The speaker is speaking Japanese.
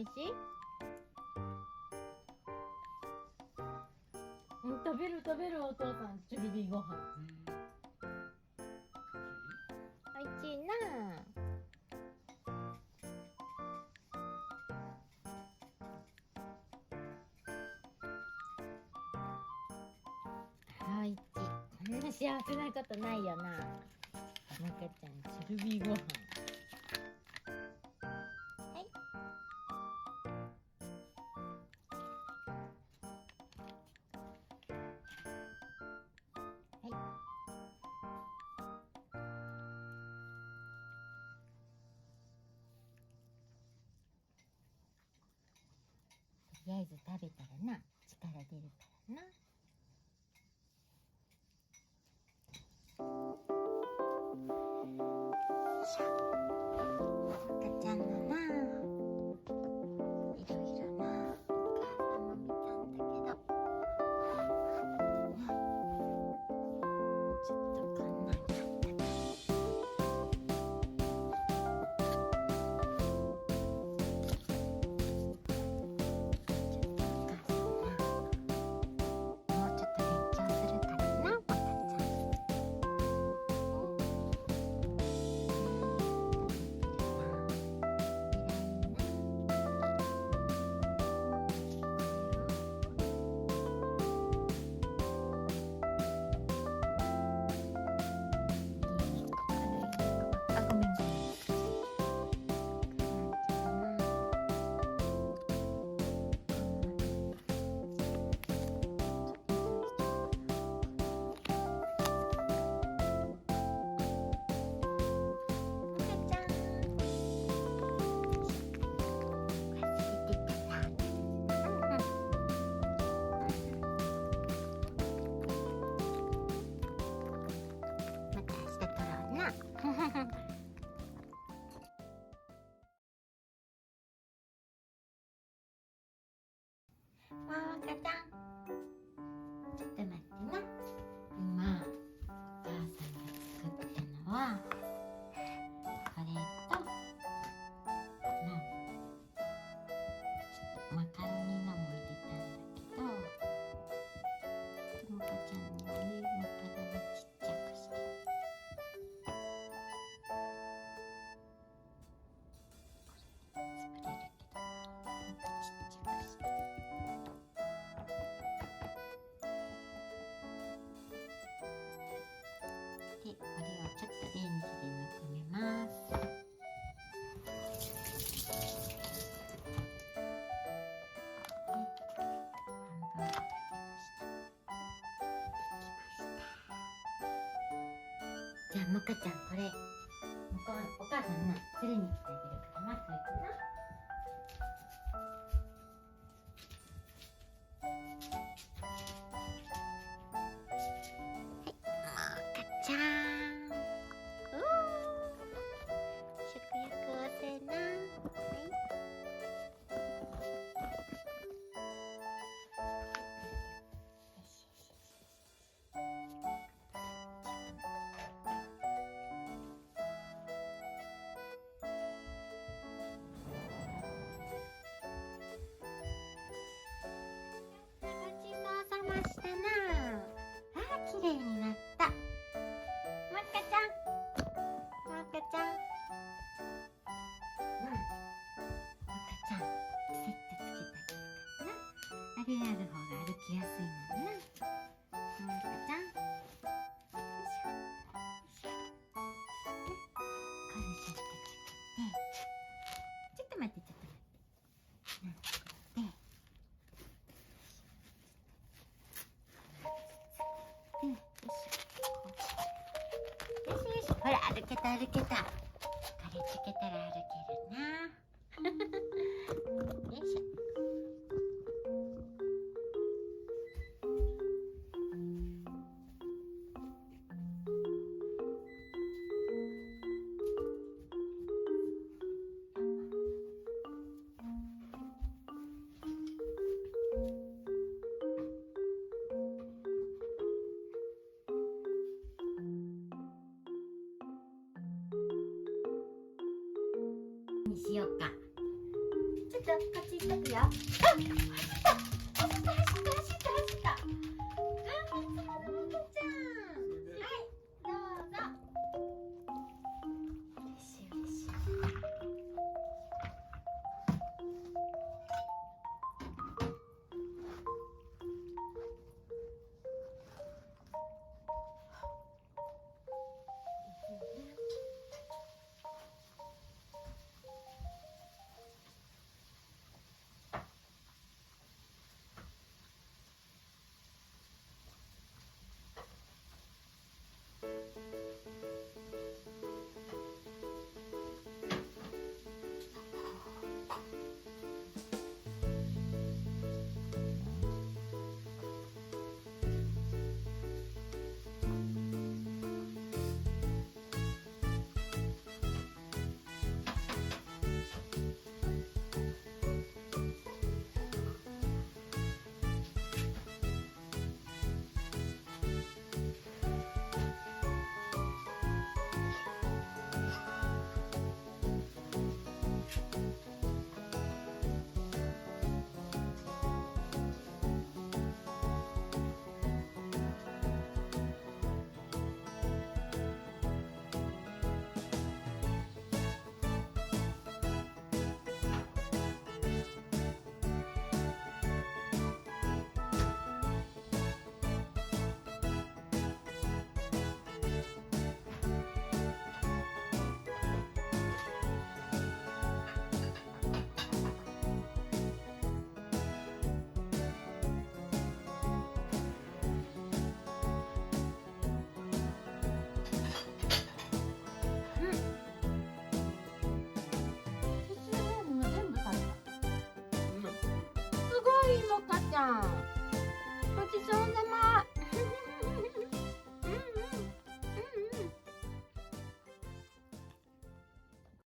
味しい？うん、食べる食べる、お父さんチュルビーご飯。おいしいな。はい、こんな幸せなことないよな。まかちゃんチュルビーご飯。はい。はい。とりあえず食べたらな、力出るからな。赤ちゃんのな、いろいろな、お母さんも見たんだけど、ちょっとこんなんだったな。もうちょっと勉強するからな、赤ちゃん。あ、ごめんごめん。また明日撮ろうな。赤ちゃん、ちょっと待ってな。今お母さんが作ったのはこれと、ちょっとマカロニのも入れたんだけど、ともかちゃんにはね、マカロニちっちゃくして、これ作れるけど、もっとちっちゃくして。で、これをちょっとレンジでぬくめます。半分食べました。じゃあ、もかちゃん、これお母さんな、釣りに来てあげるからな、これかな。ちゃーん。食欲旺盛な。はい。ごちそうさましたな。あ、綺麗になった。まっかちゃん。まっかちゃん。まっかちゃん。セットつけてあげるからな。あれやる方が歩きやすいもんな。まっかちゃん。よいしょ。よいしょ。これセットつけて。ちょっと待って、ちょっと待って。よいしょ。よしよし。ほら、歩けた歩けた。これつけたら歩けるな。よいしょ。にしようか。ちょっとこっち行ってくよ。あ、走った走った走った走った走った。あ、さすがの赤ちゃん。はい、どうぞ。嬉しい嬉しい。すごいもかちゃん。ごちそうさま。